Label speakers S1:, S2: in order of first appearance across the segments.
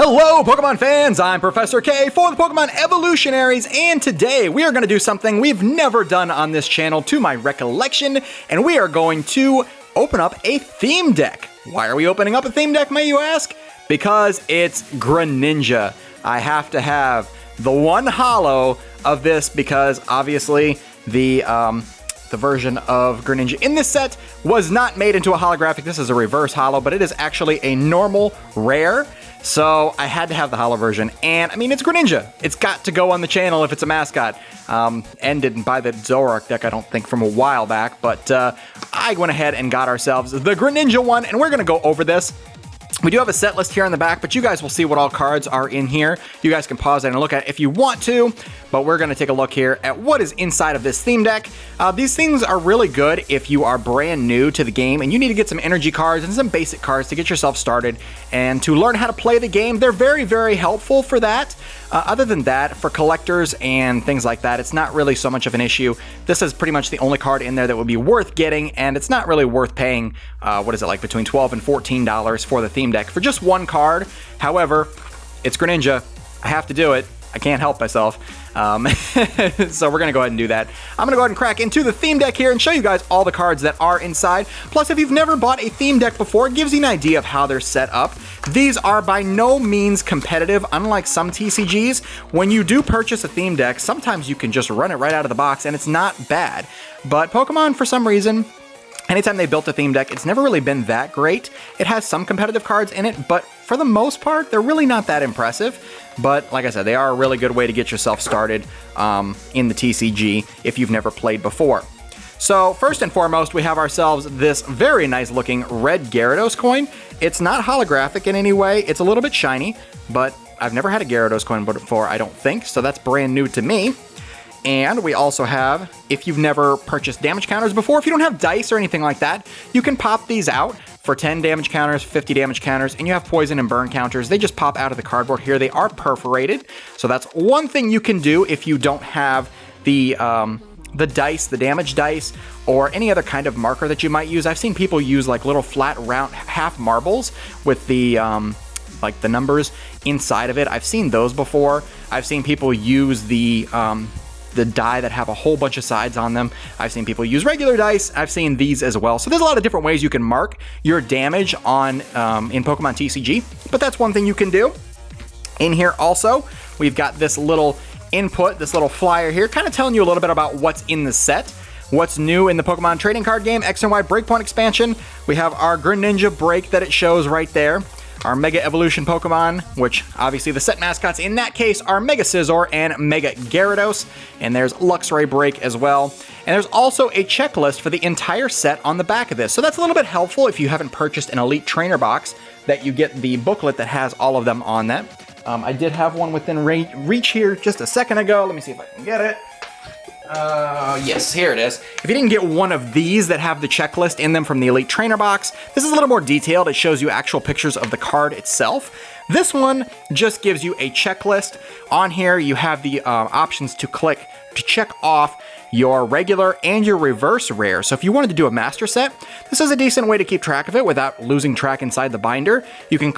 S1: Hello, Pokemon fans! I'm Professor K for the Pokemon Evolutionaries, and today we are going to do something we've never done on this channel to my recollection, and we are going to open up a theme deck. Why are we opening up a theme deck, may you ask? Because it's Greninja. I have to have the one holo of this because obviously the version of Greninja in this set was not made into a holographic. This is a reverse holo, but it is actually a normal rare. So I had to have the holo version, and I mean, it's Greninja. It's got to go on the channel if it's a mascot. Didn't buy the Zoroark deck, I don't think, from a while back, but I went ahead and got ourselves the Greninja one, and we're gonna go over this. We do have a set list here on the back, but you guys will see what all cards are in here. You guys can pause it and look at it if you want to, but we're going to take a look here at what is inside of this theme deck. These things are really good if you are brand new to the game and you need to get some energy cards and some basic cards to get yourself started and to learn how to play the game. They're very, very helpful for that. Other than that, for collectors and things like that, it's not really so much of an issue. This is pretty much the only card in there that would be worth getting, and it's not really worth paying, what is it, like between $12 and $14 for the theme deck for just one card. However, it's Greninja. I have to do it. I can't help myself. So we're going to go ahead and do that. I'm going to go ahead and crack into the theme deck here and show you guys all the cards that are inside. Plus, if you've never bought a theme deck before, it gives you an idea of how they're set up. These are by no means competitive, unlike some TCGs. When you do purchase a theme deck, sometimes you can just run it right out of the box and it's not bad. But Pokemon, for some reason, anytime they built a theme deck, it's never really been that great. It has some competitive cards in it, but for the most part, they're really not that impressive. But like I said, they are a really good way to get yourself started in the TCG if you've never played before. So first and foremost, we have ourselves this very nice looking red Gyarados coin. It's not holographic in any way. It's a little bit shiny, but I've never had a Gyarados coin before, I don't think. So that's brand new to me. And we also have, if you've never purchased damage counters before, if you don't have dice or anything like that, you can pop these out for 10 damage counters, 50 damage counters, and you have poison and burn counters. They just pop out of the cardboard here. They are perforated. So that's one thing you can do if you don't have the dice, the damage dice, or any other kind of marker that you might use. I've seen people use like little flat round half marbles with the like the numbers inside of it. I've seen those before. I've seen people use the die that have a whole bunch of sides on them. I've seen people use regular dice. I've seen these as well. So there's a lot of different ways you can mark your damage on in Pokemon TCG, but that's one thing you can do. In here also, we've got this little input, this little flyer here, kind of telling you a little bit about what's in the set. What's new in the Pokemon trading card game, X and Y BreakPoint expansion. We have our Greninja break that it shows right there. Our Mega Evolution Pokemon, which obviously the set mascots in that case are Mega Scizor and Mega Gyarados. And there's Luxray Break as well. And there's also a checklist for the entire set on the back of this. So that's a little bit helpful if you haven't purchased an Elite Trainer box, that you get the booklet that has all of them on that. I did have one within reach here just a second ago. Let me see if I can get it. Yes, here it is. If you didn't get one of these that have the checklist in them from the Elite Trainer box, this is a little more detailed. It shows you actual pictures of the card itself. This one just gives you a checklist. On here, you have the options to click to check off your regular and your reverse rare. So if you wanted to do a master set, this is a decent way to keep track of it without losing track inside the binder. You can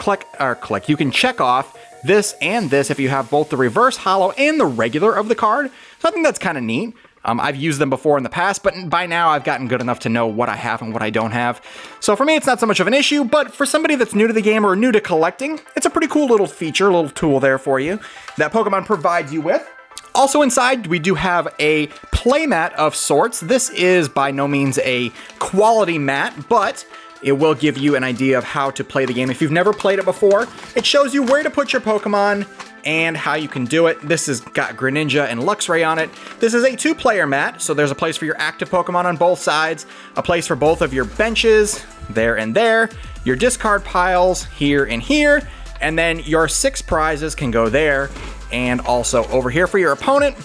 S1: you can check off this and this if you have both the reverse holo and the regular of the card. So I think that's kind of neat. I've used them before in the past, but by now I've gotten good enough to know what I have and what I don't have. So for me, it's not so much of an issue, but for somebody that's new to the game or new to collecting, it's a pretty cool little feature, a little tool there for you that Pokemon provides you with. Also inside, we do have a playmat of sorts. This is by no means a quality mat, but it will give you an idea of how to play the game. If you've never played it before, it shows you where to put your Pokemon and how you can do it. This has got Greninja and Luxray on it. This is a 2-player mat, so there's a place for your active Pokemon on both sides, a place for both of your benches, there and there, your discard piles here and here, and then your 6 prizes can go there, and also over here for your opponent.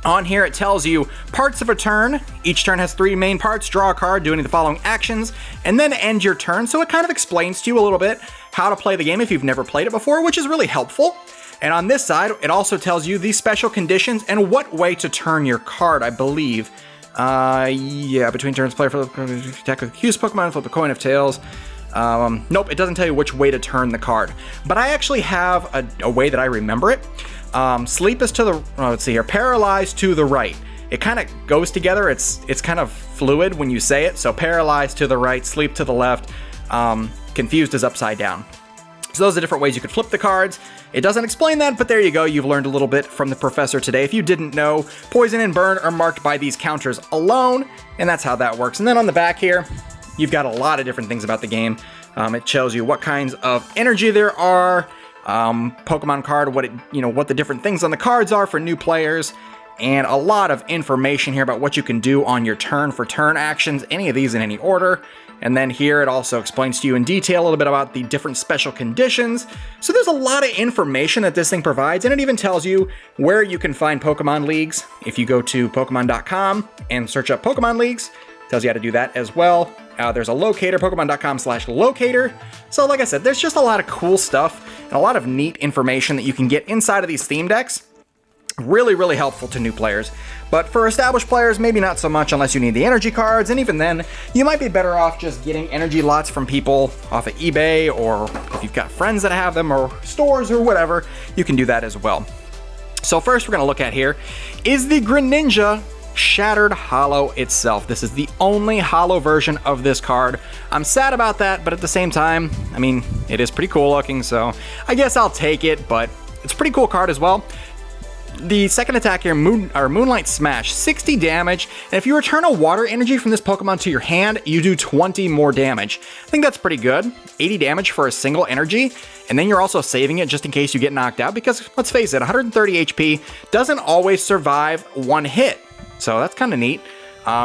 S1: On here, it tells you parts of a turn. Each turn has 3 main parts. Draw a card, do any of the following actions, and then end your turn. So it kind of explains to you a little bit how to play the game if you've never played it before, which is really helpful. And on this side, it also tells you the special conditions and what way to turn your card, I believe. Yeah, between turns, player flip deck with Hughes Pokemon, flip a coin of tails. Nope, it doesn't tell you which way to turn the card. But I actually have a way that I remember it. Sleep is to the, let's see here, paralyzed to the right. It kind of goes together. It's kind of fluid when you say it. So paralyzed to the right, sleep to the left, confused is upside down. So those are different ways you could flip the cards. It doesn't explain that, but there you go. You've learned a little bit from the professor today. If you didn't know, poison and burn are marked by these counters alone, and that's how that works. And then on the back here, you've got a lot of different things about the game. It tells you what kinds of energy there are, Pokemon card, what the different things on the cards are for new players, and a lot of information here about what you can do on your turn for turn actions, any of these in any order. And then here it also explains to you in detail a little bit about the different special conditions. So there's a lot of information that this thing provides, and it even tells you where you can find Pokemon leagues. If you go to Pokemon.com and search up Pokemon leagues, it tells you how to do that as well. There's a locator, Pokemon.com/locator. So like I said, there's just a lot of cool stuff and a lot of neat information that you can get inside of these theme decks. Really, really helpful to new players. But for established players, maybe not so much unless you need the energy cards, and even then, you might be better off just getting energy lots from people off of eBay, or if you've got friends that have them, or stores, or whatever, you can do that as well. So first we're going to look at here is the Greninja Shattered Holo itself. This is the only holo version of this card. I'm sad about that, but at the same time, I mean, it is pretty cool looking, so I guess I'll take it, but it's a pretty cool card as well. The second attack here, Moonlight Smash, 60 damage, and if you return a water energy from this Pokemon to your hand, you do 20 more damage. I think that's pretty good. 80 damage for a single energy, and then you're also saving it just in case you get knocked out, because let's face it, 130 HP doesn't always survive one hit, so that's kind of neat.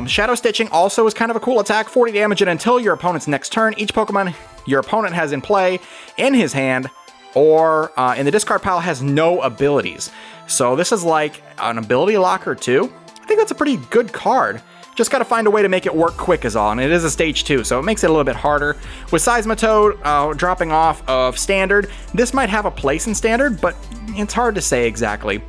S1: Shadow Stitching also is kind of a cool attack, 40 damage, and until your opponent's next turn, each Pokemon your opponent has in play in his hand or in the discard pile has no abilities. So this is like an ability locker too. I think that's a pretty good card. Just got to find a way to make it work quick is all, and it is a stage 2, so it makes it a little bit harder. With Seismitoad dropping off of Standard, this might have a place in Standard, but it's hard to say exactly.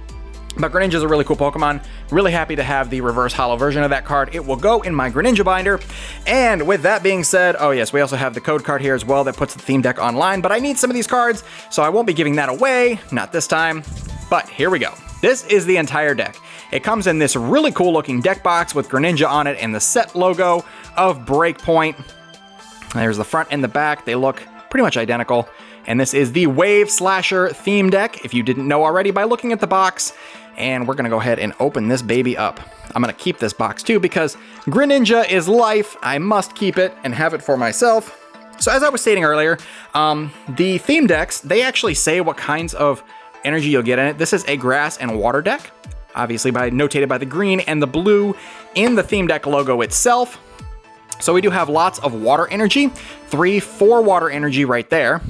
S1: But Greninja is a really cool Pokemon. Really happy to have the reverse holo version of that card. It will go in my Greninja binder. And with that being said, oh yes, we also have the code card here as well that puts the theme deck online, but I need some of these cards, so I won't be giving that away, not this time. But here we go. This is the entire deck. It comes in this really cool looking deck box with Greninja on it and the set logo of BreakPoint. There's the front and the back. They look pretty much identical. And this is the Wave Slasher theme deck, if you didn't know already by looking at the box. And we're gonna go ahead and open this baby up. I'm gonna keep this box too because Greninja is life. I must keep it and have it for myself. So as I was stating earlier, the theme decks, they actually say what kinds of energy you'll get in it. This is a grass and water deck, obviously notated by the green and the blue in the theme deck logo itself. So we do have lots of water energy, 4 water energy right there.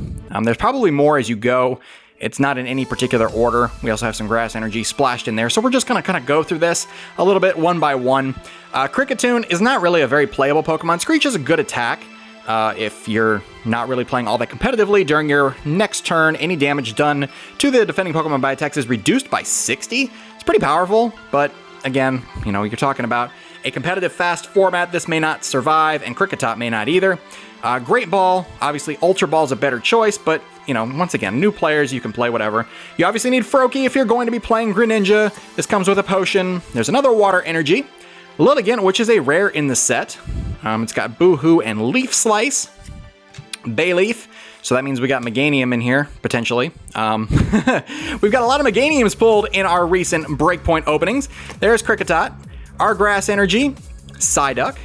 S1: There's probably more as you go. It's not in any particular order. We also have some grass energy splashed in there. So we're just gonna kind of go through this a little bit one by one. Kricketune is not really a very playable Pokemon. Screech is a good attack. If you're not really playing all that competitively, during your next turn, any damage done to the defending Pokemon by attacks is reduced by 60. It's pretty powerful, but again, you know, you're talking about a competitive fast format. This may not survive, and Kricketot may not either. Great Ball, obviously Ultra Ball is a better choice, but you know, once again, new players, you can play whatever. You obviously need Froakie if you're going to be playing Greninja. This comes with a potion. There's another water energy. Lilligant, which is a rare in the set. It's got Boo-Hoo and Leaf Slice. Bayleaf, so that means we got Meganium in here, potentially. We've got a lot of Meganiums pulled in our recent BreakPoint openings. There's Kricketot, our Grass Energy, Psyduck,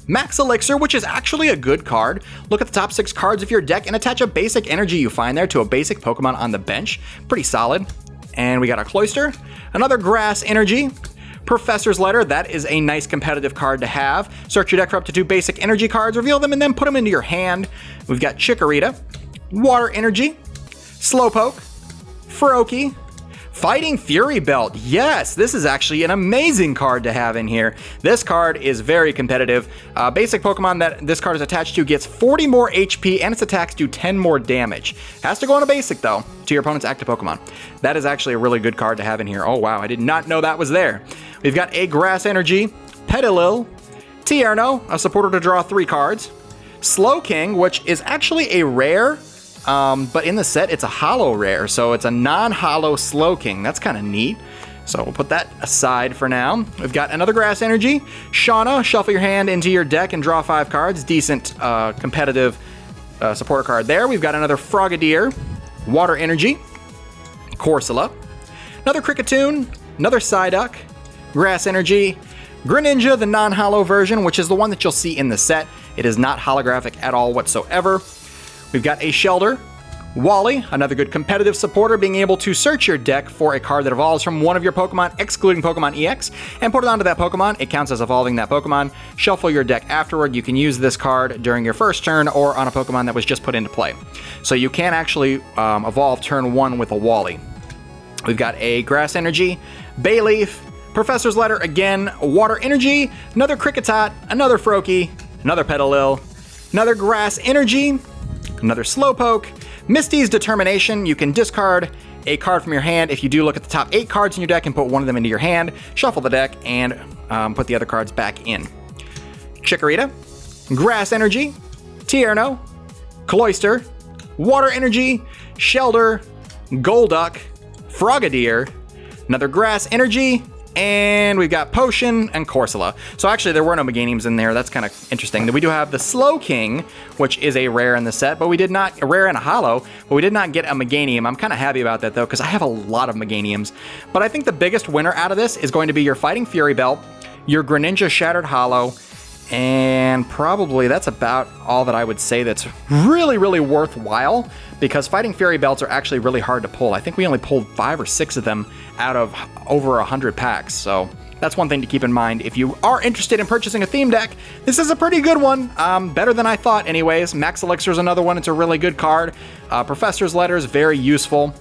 S1: Max Elixir, which is actually a good card. Look at the top 6 cards of your deck and attach a basic energy you find there to a basic Pokemon on the bench. Pretty solid. And we got a Cloyster, another Grass Energy, Professor's Letter, that is a nice competitive card to have. Search your deck for up to 2 basic energy cards, reveal them, and then put them into your hand. We've got Chikorita, Water Energy, Slowpoke, Froakie, Fighting Fury Belt. Yes, this is actually an amazing card to have in here. This card is very competitive. Basic Pokemon that this card is attached to gets 40 more HP and its attacks do 10 more damage. Has to go on a basic though, to your opponent's active Pokemon. That is actually a really good card to have in here. Oh wow, I did not know that was there. We've got a Grass Energy, Petilil, Tierno, a supporter to draw 3 cards, Slowking, which is actually a rare, but in the set it's a holo rare, so it's a non-holo Slowking. That's kind of neat. So we'll put that aside for now. We've got another Grass Energy. Shauna, shuffle your hand into your deck and draw 5 cards. Decent competitive supporter card there. We've got another Frogadier, Water Energy, Corsola, another Kricketune, another Psyduck, Grass Energy, Greninja, the non-holo version, which is the one that you'll see in the set. It is not holographic at all whatsoever. We've got a Shelder, Wally, another good competitive supporter, being able to search your deck for a card that evolves from one of your Pokemon, excluding Pokemon EX, and put it onto that Pokemon. It counts as evolving that Pokemon. Shuffle your deck afterward. You can use this card during your first turn or on a Pokemon that was just put into play. So you can actually evolve turn 1 with a Wally. We've got a Grass Energy, Bayleaf, Professor's Letter again, Water Energy, another Kricketot, another Froakie, another Petalil, another Grass Energy, another Slowpoke, Misty's Determination. You can discard a card from your hand. If you do, look at the top 8 cards in your deck and put one of them into your hand, shuffle the deck, and put the other cards back in. Chikorita, Grass Energy, Tierno, Cloyster, Water Energy, Shelder, Golduck, Frogadier, another Grass Energy, and we've got Potion and Corsola. So actually there were no Meganiums in there. That's kind of interesting. We do have the Slowking, which is a rare in the set, but we did not, a rare and a holo, but we did not get a Meganium. I'm kind of happy about that though, because I have a lot of Meganiums. But I think the biggest winner out of this is going to be your Fighting Fury Belt, your Greninja Shattered Holo, and probably that's about all that I would say that's really, really worthwhile, because Fighting Fury Belts are actually really hard to pull. I think we only pulled 5 or 6 of them out of over 100 packs, so that's one thing to keep in mind. If you are interested in purchasing a theme deck, this is a pretty good one. Better than I thought anyways. Max Elixir is another one. It's a really good card. Professor's Letter is very useful.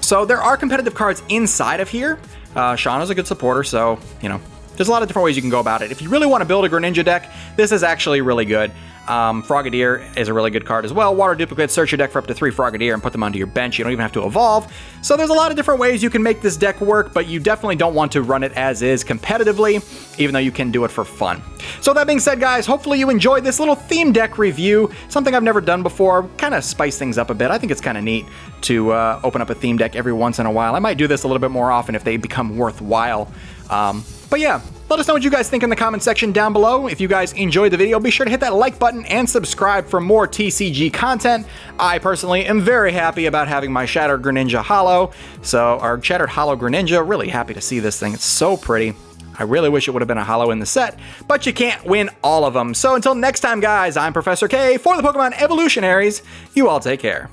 S1: So there are competitive cards inside of here. Shauna's a good supporter, so, you know, there's a lot of different ways you can go about it. If you really want to build a Greninja deck, this is actually really good. Frogadier is a really good card as well. Water Duplicate, search your deck for up to 3 Frogadier and put them onto your bench. You don't even have to evolve. So there's a lot of different ways you can make this deck work, but you definitely don't want to run it as is competitively, even though you can do it for fun. So that being said, guys, hopefully you enjoyed this little theme deck review. Something I've never done before. Kind of spice things up a bit. I think it's kind of neat to open up a theme deck every once in a while. I might do this a little bit more often if they become worthwhile. But yeah, let us know what you guys think in the comment section down below. If you guys enjoyed the video, be sure to hit that like button and subscribe for more TCG content. I personally am very happy about having my Shattered Greninja Holo. So, our Shattered Holo Greninja, really happy to see this thing. It's so pretty. I really wish it would have been a holo in the set, but you can't win all of them. So until next time, guys, I'm Professor K for the Pokemon Evolutionaries. You all take care.